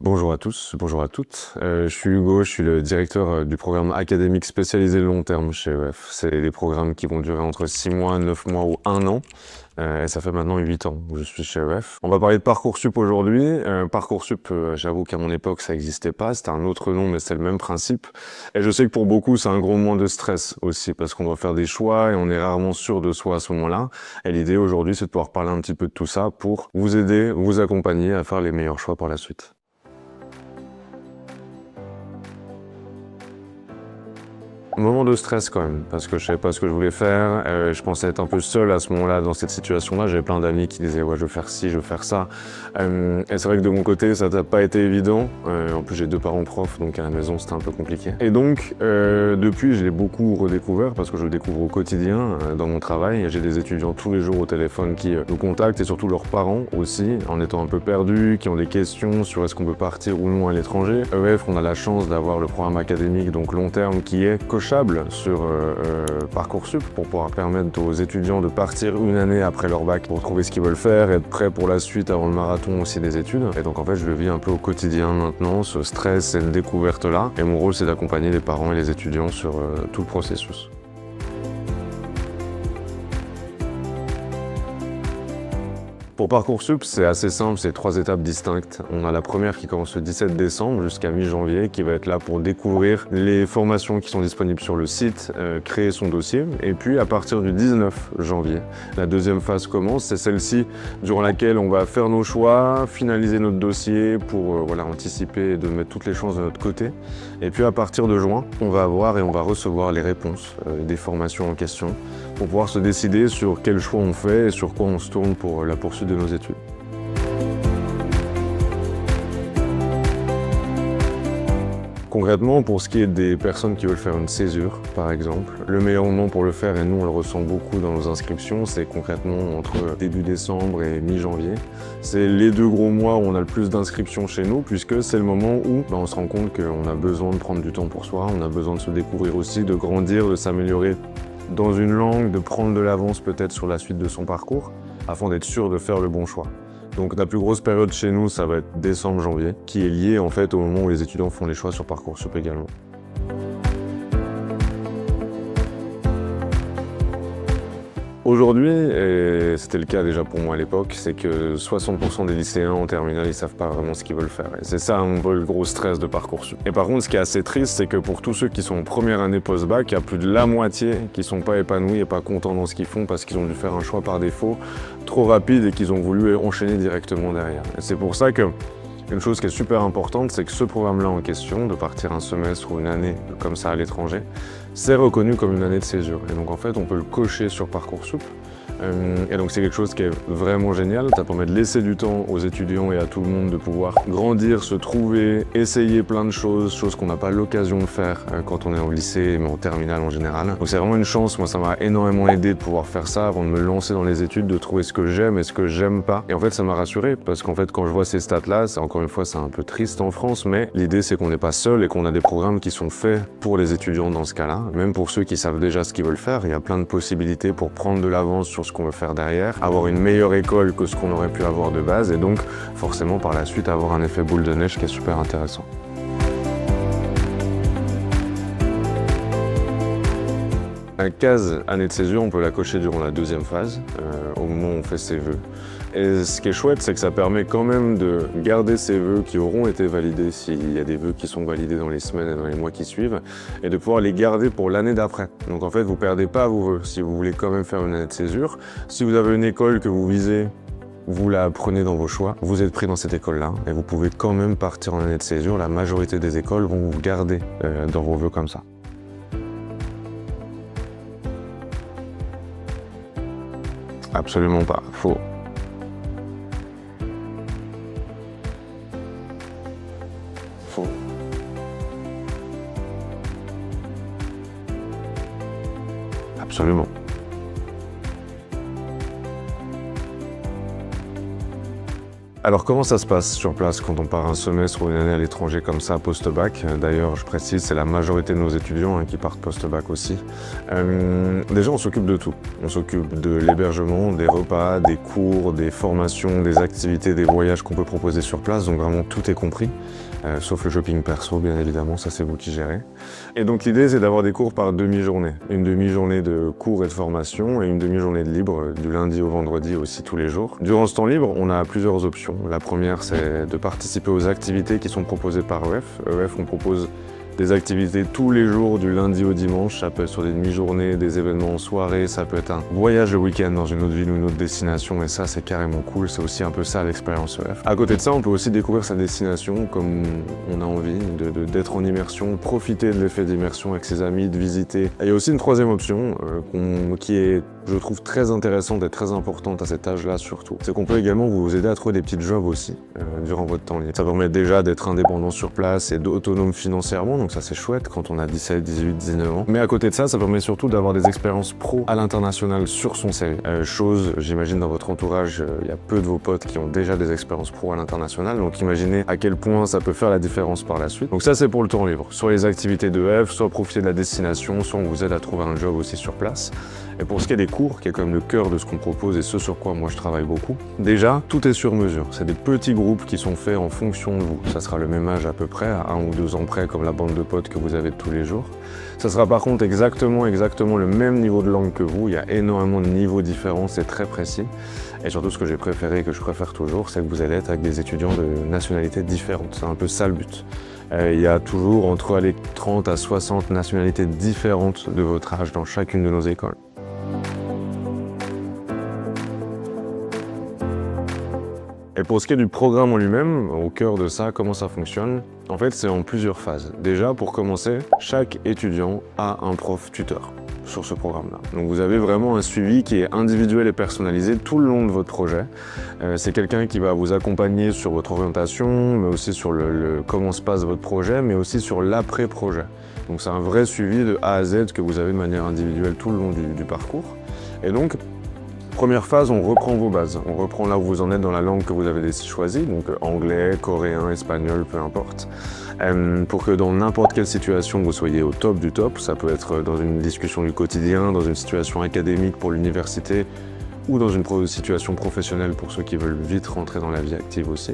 Bonjour à tous, bonjour à toutes. Je suis Hugo, je suis le directeur du programme académique spécialisé long terme chez EF. C'est des programmes qui vont durer entre 6 mois, 9 mois ou 1 an. Et ça fait maintenant 8 ans que je suis chez EF. On va parler de Parcoursup aujourd'hui. Parcoursup, j'avoue qu'à mon époque, ça n'existait pas. C'était un autre nom, mais c'est le même principe. Et je sais que pour beaucoup, c'est un gros moment de stress aussi, parce qu'on doit faire des choix et on est rarement sûr de soi à ce moment-là. Et l'idée aujourd'hui, c'est de pouvoir parler un petit peu de tout ça pour vous aider, vous accompagner à faire les meilleurs choix par la suite. Un moment de stress quand même, parce que je savais pas ce que je voulais faire. Je pensais être un peu seul à ce moment-là, dans cette situation-là. J'avais plein d'amis qui disaient ouais, je veux faire ci, je veux faire ça. Et c'est vrai que de mon côté, ça n'a pas été évident. En plus, j'ai 2 parents profs, donc à la maison, c'était un peu compliqué. Et donc, depuis, je l'ai beaucoup redécouvert parce que je le découvre au quotidien dans mon travail. J'ai des étudiants tous les jours au téléphone qui nous contactent et surtout leurs parents aussi, en étant un peu perdus, qui ont des questions sur est-ce qu'on peut partir ou non à l'étranger. EF, on a la chance d'avoir le programme académique, donc long terme, qui est cochable sur Parcoursup pour pouvoir permettre aux étudiants de partir une année après leur bac pour trouver ce qu'ils veulent faire, être prêts pour la suite avant le marathon aussi des études. Et donc en fait, je le vis un peu au quotidien maintenant, ce stress, cette découverte-là. Et mon rôle, c'est d'accompagner les parents et les étudiants sur tout le processus. Pour Parcoursup, c'est assez simple, c'est 3 étapes distinctes. On a la première qui commence le 17 décembre jusqu'à mi-janvier, qui va être là pour découvrir les formations qui sont disponibles sur le site, créer son dossier. Et puis à partir du 19 janvier, la deuxième phase commence, c'est celle-ci durant laquelle on va faire nos choix, finaliser notre dossier pour anticiper et de mettre toutes les chances de notre côté. Et puis à partir de juin, on va avoir et on va recevoir les réponses des formations en question pour pouvoir se décider sur quel choix on fait et sur quoi on se tourne pour la poursuite de nos études. Concrètement, pour ce qui est des personnes qui veulent faire une césure, par exemple, le meilleur moment pour le faire, et nous on le ressent beaucoup dans nos inscriptions, c'est concrètement entre début décembre et mi-janvier. C'est les 2 gros mois où on a le plus d'inscriptions chez nous, puisque c'est le moment où on se rend compte qu'on a besoin de prendre du temps pour soi, on a besoin de se découvrir aussi, de grandir, de s'améliorer dans une langue, de prendre de l'avance peut-être sur la suite de son parcours, afin d'être sûr de faire le bon choix. Donc la plus grosse période chez nous, ça va être décembre-janvier, qui est liée en fait au moment où les étudiants font les choix sur Parcoursup également. Aujourd'hui, et c'était le cas déjà pour moi à l'époque, c'est que 60% des lycéens en terminale, ils savent pas vraiment ce qu'ils veulent faire. Et c'est ça un peu le gros stress de Parcoursup. Et par contre, ce qui est assez triste, c'est que pour tous ceux qui sont en première année post-bac, il y a plus de la moitié qui sont pas épanouis et pas contents dans ce qu'ils font parce qu'ils ont dû faire un choix par défaut trop rapide et qu'ils ont voulu enchaîner directement derrière. Et c'est pour ça que une chose qui est super importante, c'est que ce programme-là en question, de partir un semestre ou une année comme ça à l'étranger, c'est reconnu comme une année de césure. Et donc en fait, on peut le cocher sur Parcoursup. Et donc c'est quelque chose qui est vraiment génial. Ça permet de laisser du temps aux étudiants et à tout le monde de pouvoir grandir, se trouver, essayer plein de choses qu'on n'a pas l'occasion de faire quand on est au lycée, mais en terminale en général. Donc c'est vraiment une chance. Moi, ça m'a énormément aidé de pouvoir faire ça avant de me lancer dans les études, de trouver ce que j'aime et ce que j'aime pas. Et en fait, ça m'a rassuré parce qu'en fait, quand je vois ces stats-là, c'est encore une fois, c'est un peu triste en France, mais l'idée, c'est qu'on n'est pas seul et qu'on a des programmes qui sont faits pour les étudiants dans ce cas-là. Même pour ceux qui savent déjà ce qu'ils veulent faire, il y a plein de possibilités pour prendre de l'avance sur ce qu'on veut faire derrière, avoir une meilleure école que ce qu'on aurait pu avoir de base et donc forcément par la suite avoir un effet boule de neige qui est super intéressant. La case année de césure, on peut la cocher durant la deuxième phase, au moment où on fait ses vœux. Et ce qui est chouette, c'est que ça permet quand même de garder ces vœux qui auront été validés s'il y a des vœux qui sont validés dans les semaines et dans les mois qui suivent, et de pouvoir les garder pour l'année d'après. Donc en fait, vous perdez pas vos vœux si vous voulez quand même faire une année de césure. Si vous avez une école que vous visez, vous la prenez dans vos choix, vous êtes pris dans cette école-là, et vous pouvez quand même partir en année de césure. La majorité des écoles vont vous garder dans vos vœux comme ça. Absolument pas, faux. Faux. Absolument. Alors comment ça se passe sur place quand on part un semestre ou une année à l'étranger comme ça, post-bac? D'ailleurs, je précise, c'est la majorité de nos étudiants qui partent post-bac aussi. Déjà, on s'occupe de tout. On s'occupe de l'hébergement, des repas, des cours, des formations, des activités, des voyages qu'on peut proposer sur place, donc vraiment tout est compris. Sauf le shopping perso, bien évidemment, ça c'est vous qui gérez. Et donc l'idée, c'est d'avoir des cours par demi-journée. Une demi-journée de cours et de formation et une demi-journée de libre, du lundi au vendredi aussi tous les jours. Durant ce temps libre, on a plusieurs options. La première, c'est de participer aux activités qui sont proposées par EF. EF, on propose des activités tous les jours, du lundi au dimanche. Ça peut être sur des demi-journées, des événements en soirée, ça peut être un voyage le week-end dans une autre ville ou une autre destination, et ça, c'est carrément cool. C'est aussi un peu ça l'expérience EF. À côté de ça, on peut aussi découvrir sa destination comme on a envie, d'être en immersion, profiter de l'effet d'immersion avec ses amis, de visiter. Et il y a aussi une troisième option qui est, je trouve, très intéressante et très importante à cet âge-là surtout. C'est qu'on peut également vous aider à trouver des petits jobs aussi durant votre temps libre. Ça permet déjà d'être indépendant sur place et d'autonome financièrement, donc ça c'est chouette quand on a 17, 18, 19 ans. Mais à côté de ça, ça permet surtout d'avoir des expériences pro à l'international sur son CV. Chose, j'imagine dans votre entourage, il y a peu de vos potes qui ont déjà des expériences pro à l'international, donc imaginez à quel point ça peut faire la différence par la suite. Donc ça c'est pour le temps libre. Soit les activités de F, soit profiter de la destination, soit on vous aide à trouver un job aussi sur place. Et pour ce qui est des cours, qui est quand même le cœur de ce qu'on propose et ce sur quoi moi je travaille beaucoup, déjà, tout est sur mesure. C'est des petits groupes qui sont faits en fonction de vous. Ça sera le même âge à peu près, à 1 ou 2 ans près, comme la bande de potes que vous avez tous les jours. Ça sera par contre exactement le même niveau de langue que vous. Il y a énormément de niveaux différents, c'est très précis. Et surtout, ce que j'ai préféré et que je préfère toujours, c'est que vous allez être avec des étudiants de nationalités différentes. C'est un peu ça le but. Il y a toujours entre 30 à 60 nationalités différentes de votre âge dans chacune de nos écoles. Et pour ce qui est du programme en lui-même, au cœur de ça, comment ça fonctionne? En fait, c'est en plusieurs phases. Déjà, pour commencer, chaque étudiant a un prof tuteur sur ce programme-là. Donc vous avez vraiment un suivi qui est individuel et personnalisé tout le long de votre projet. C'est quelqu'un qui va vous accompagner sur votre orientation, mais aussi sur comment se passe votre projet, mais aussi sur l'après-projet. Donc c'est un vrai suivi de A à Z que vous avez de manière individuelle tout le long du parcours. Et donc, première phase, on reprend vos bases. On reprend là où vous en êtes dans la langue que vous avez choisie, donc anglais, coréen, espagnol, peu importe. Pour que dans n'importe quelle situation, vous soyez au top du top. Ça peut être dans une discussion du quotidien, dans une situation académique pour l'université, ou dans une situation professionnelle pour ceux qui veulent vite rentrer dans la vie active aussi.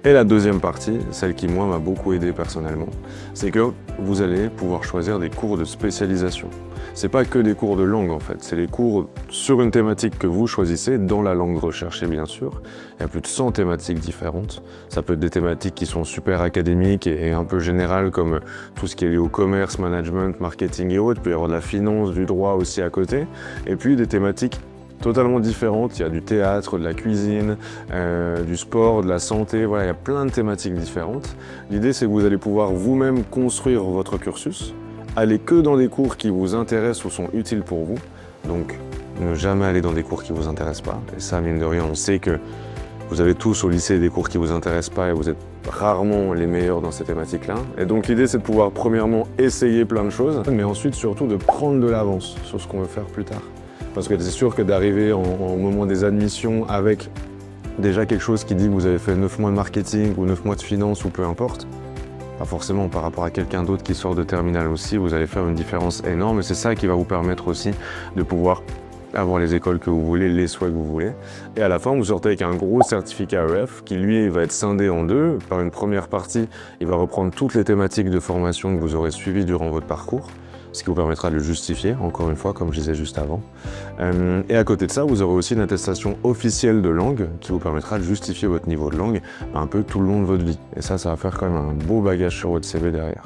Et la deuxième partie, celle qui moi m'a beaucoup aidé personnellement, c'est que vous allez pouvoir choisir des cours de spécialisation. C'est pas que des cours de langue en fait, c'est les cours sur une thématique que vous choisissez, dans la langue recherchée bien sûr. Il y a plus de 100 thématiques différentes. Ça peut être des thématiques qui sont super académiques et un peu générales comme tout ce qui est lié au commerce, management, marketing et autres. Il peut y avoir de la finance, du droit aussi à côté. Et puis des thématiques totalement différentes. Il y a du théâtre, de la cuisine, du sport, de la santé. Voilà, il y a plein de thématiques différentes. L'idée, c'est que vous allez pouvoir vous-même construire votre cursus, aller que dans des cours qui vous intéressent ou sont utiles pour vous. Donc, ne jamais aller dans des cours qui vous intéressent pas. Et ça, mine de rien, on sait que vous avez tous au lycée des cours qui vous intéressent pas et vous êtes rarement les meilleurs dans ces thématiques-là. Et donc, l'idée, c'est de pouvoir premièrement essayer plein de choses, mais ensuite surtout de prendre de l'avance sur ce qu'on veut faire plus tard. Parce que c'est sûr que d'arriver au moment des admissions avec déjà quelque chose qui dit que vous avez fait 9 mois de marketing ou 9 mois de finance ou peu importe, pas forcément par rapport à quelqu'un d'autre qui sort de terminale aussi, vous allez faire une différence énorme et c'est ça qui va vous permettre aussi de pouvoir avoir les écoles que vous voulez, les souhaits que vous voulez. Et à la fin, vous sortez avec un gros certificat EF qui, lui, va être scindé en deux. Par une première partie, il va reprendre toutes les thématiques de formation que vous aurez suivies durant votre parcours, ce qui vous permettra de le justifier, encore une fois, comme je disais juste avant. Et à côté de ça, vous aurez aussi une attestation officielle de langue qui vous permettra de justifier votre niveau de langue un peu tout le long de votre vie. Et ça va faire quand même un beau bagage sur votre CV derrière.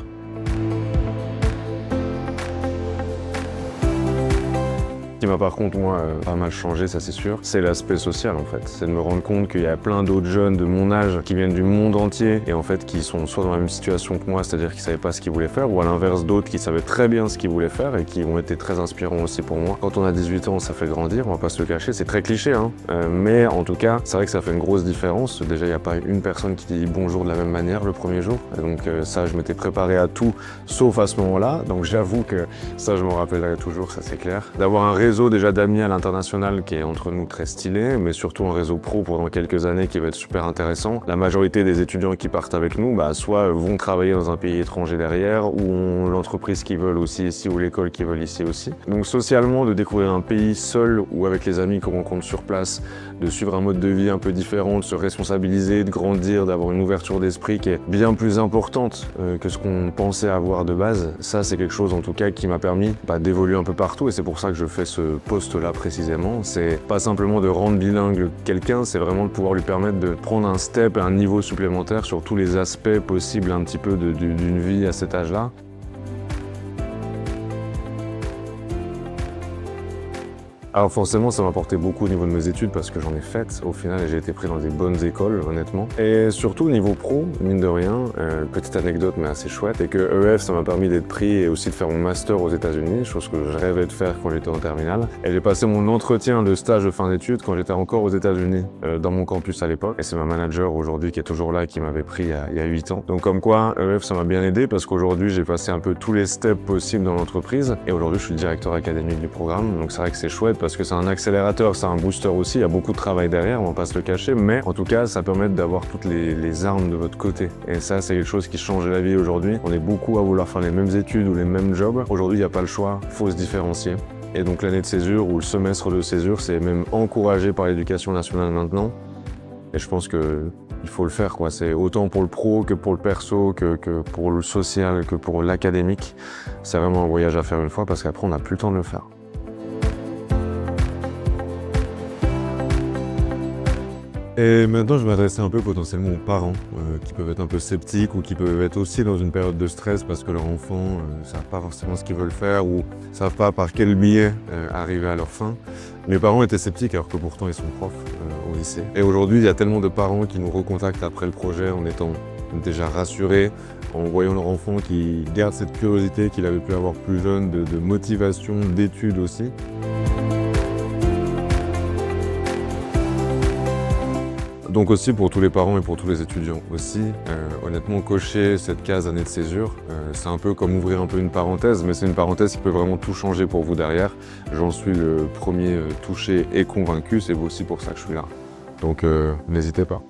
Ce qui m'a par contre, moi, pas mal changé, ça c'est sûr, c'est l'aspect social en fait. C'est de me rendre compte qu'il y a plein d'autres jeunes de mon âge qui viennent du monde entier et en fait qui sont soit dans la même situation que moi, c'est-à-dire qu'ils savaient pas ce qu'ils voulaient faire, ou à l'inverse d'autres qui savaient très bien ce qu'ils voulaient faire et qui ont été très inspirants aussi pour moi. Quand on a 18 ans, ça fait grandir, on va pas se le cacher, c'est très cliché, hein. Mais en tout cas, c'est vrai que ça fait une grosse différence. Déjà, il n'y a pas une personne qui dit bonjour de la même manière le premier jour. Et donc ça, je m'étais préparé à tout, sauf à ce moment-là. Donc j'avoue que ça, je m'en rappellerai toujours, ça c'est clair. D'avoir un réseau réseau déjà d'amis à l'international qui est entre nous très stylé, mais surtout un réseau pro pendant quelques années qui va être super intéressant. La majorité des étudiants qui partent avec nous, soit vont travailler dans un pays étranger derrière, ou ont l'entreprise qu'ils veulent aussi ici, ou l'école qu'ils veulent ici aussi. Donc socialement, de découvrir un pays seul ou avec les amis qu'on rencontre sur place, de suivre un mode de vie un peu différent, de se responsabiliser, de grandir, d'avoir une ouverture d'esprit qui est bien plus importante que ce qu'on pensait avoir de base. Ça, c'est quelque chose en tout cas qui m'a permis d'évoluer un peu partout, et c'est pour ça que je fais ce poste-là précisément. C'est pas simplement de rendre bilingue quelqu'un, c'est vraiment de pouvoir lui permettre de prendre un step et un niveau supplémentaire sur tous les aspects possibles un petit peu d'une vie à cet âge-là. Alors forcément, ça m'a apporté beaucoup au niveau de mes études parce que j'en ai faites au final et j'ai été pris dans des bonnes écoles, honnêtement. Et surtout au niveau pro, mine de rien, petite anecdote mais assez chouette, et que EF, ça m'a permis d'être pris et aussi de faire mon master aux États-Unis, chose que je rêvais de faire quand j'étais en terminale. Et j'ai passé mon entretien de stage de fin d'études quand j'étais encore aux États-Unis, dans mon campus à l'époque. Et c'est ma manager aujourd'hui qui est toujours là, qui m'avait pris il y a 8 ans. Donc comme quoi, EF, ça m'a bien aidé parce qu'aujourd'hui, j'ai passé un peu tous les steps possibles dans l'entreprise. Et aujourd'hui, je suis directeur académique du programme. Donc c'est vrai que c'est chouette parce que c'est un accélérateur, c'est un booster aussi, il y a beaucoup de travail derrière, on va pas se le cacher, mais en tout cas, ça permet d'avoir toutes les armes de votre côté. Et ça, c'est quelque chose qui change la vie aujourd'hui. On est beaucoup à vouloir faire les mêmes études ou les mêmes jobs. Aujourd'hui, il n'y a pas le choix, faut se différencier. Et donc l'année de césure ou le semestre de césure, c'est même encouragé par l'éducation nationale maintenant. Et je pense que il faut le faire, quoi. C'est autant pour le pro que pour le perso, que pour le social, que pour l'académique. C'est vraiment un voyage à faire une fois parce qu'après, on n'a plus le temps de le faire. Et maintenant, je m'adressais un peu potentiellement aux parents qui peuvent être un peu sceptiques ou qui peuvent être aussi dans une période de stress parce que leurs enfants ne savent pas forcément ce qu'ils veulent faire ou ne savent pas par quel biais arriver à leur fin. Mes parents étaient sceptiques alors que pourtant ils sont profs au lycée. Et aujourd'hui, il y a tellement de parents qui nous recontactent après le projet en étant déjà rassurés, en voyant leur enfant qui garde cette curiosité qu'il avait pu avoir plus jeune, de motivation, d'études aussi. Donc aussi pour tous les parents et pour tous les étudiants aussi, honnêtement cocher cette case année de césure, c'est un peu comme ouvrir un peu une parenthèse, mais c'est une parenthèse qui peut vraiment tout changer pour vous derrière. J'en suis le premier touché et convaincu, c'est aussi pour ça que je suis là. Donc n'hésitez pas.